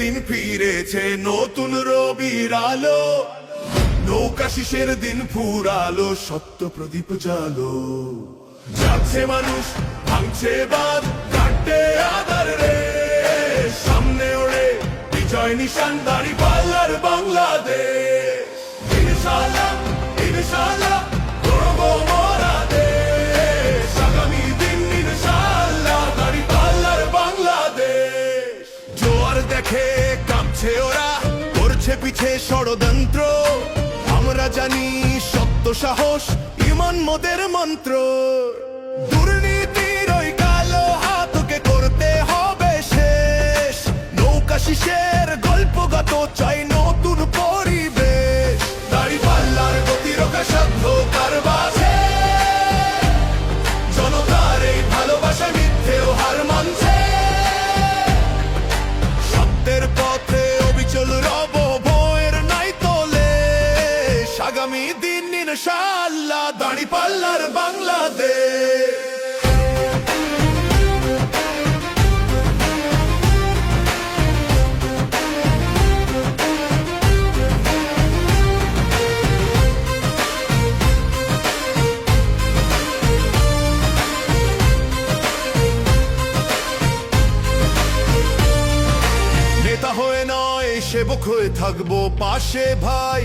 দিন ফিরেছে নতুন রবির আলো, নৌকা শিসের দিন ফুরালো, সত্য প্রদীপ জালো। যাচ্ছে মানুষ, ভাঙছে বাঁধ, কাটে আধার রে, সামনে ওড়ে বিজয় নিশান, দাঁড়িপাল্লার বাংলাদেশ। ইনশাআল্লাহ ইনশাআল্লাহ করবো মোরা দেশ, আগামী দিন ইনশাআল্লাহ দাঁড়িপাল্লার বাংলাদেশ। জোয়ার দেখে কাঁপছে ওরা, করছে পিছে ষড়যন্ত্র, আমরা জানি সত্য সাহস ইমান মোদের মন্ত্র। দুর্নীতির ওই কালো হাতকে করতে হবে শেষ, নৌকা শিসের গল্পগত চাই নতুন পরিবেশ। দাঁড়িপাল্লার গতিরোধা সাধ্য কার বাজে, জনতার এই ভালোবাসা মিথ্যেও হার মানছে। সত্যের পথে অবিচল রব, ভয়ের নাই তোলে, আগামী দিন ইনশাআল্লাহ দাঁড়িপাল্লার বাংলাদেশ। নেতা হয়ে নয় সেবক হয়ে থাকবো পাশে ভাই,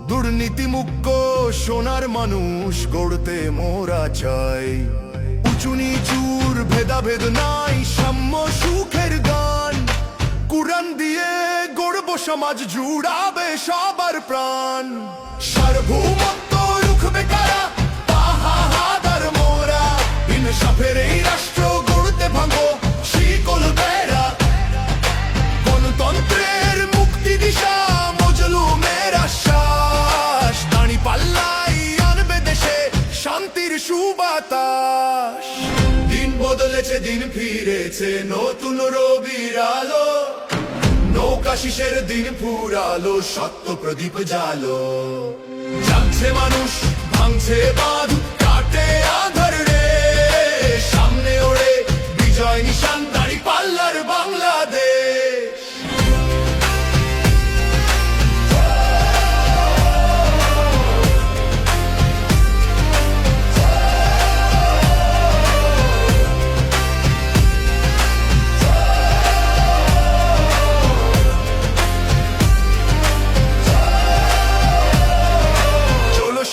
দুর্নীতি মুক্ত সোনার মানুষ গড়তে মোরা চাই। উঁচু নিচুর ভেদাভেদ নাই, সাম্য সুখের গান, কুরআন দিয়ে গড়ব সমাজ, জুড়াবে সবার প্রাণ। সার্বভৌমত্ব রুখবে কারা, পাহাড় মোরা, ইনসাফের এই রাষ্ট্র গড়তে ভাঙো শিকল বেড়া। গণতন্ত্রের মুক্তি দিশা, মজলুমের আশ্বাস, দাঁড়িপাল্লাই আনবে দেশে শান্তির সুবাতাস। দিন বদলেছে, দিন ফিরেছে নতুন রবির আলো, নৌকা শিসের দিন ফুরালো, সত্য প্রদীপ জালো। যাচ্ছে মানুষ, ভাঙছে বাঁধ, কাটে আধার রে, সামনে ওড়ে বিজয় নিশান, দাঁড়িপাল্লার বাংলাদেশ।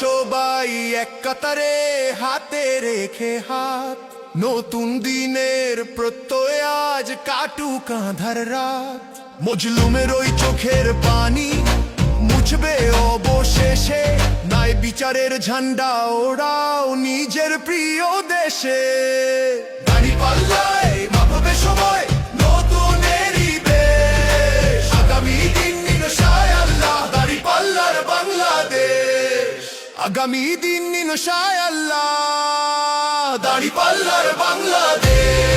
সবাই এক কাতারে হাতে রেখে হাত, নতুন দিনের প্রত্যয় আজ কাটুক আঁধার রাত। মজলুমের ওই চোখের পানি মুছবে অবশেষে, নাই বিচারের ঝান্ডা ওড়াও নিজের প্রিয় দেশে। দাঁড়িপাল্লায় মাপবে সময় নতুনেরই বেশ, আগামী দিন ইনশাআল্লাহ দাঁড়িপাল্লার বাংলাদেশ। আগামী দিন ইনশাআল্লাহ দাঁড়িপাল্লার বাংলাদেশ।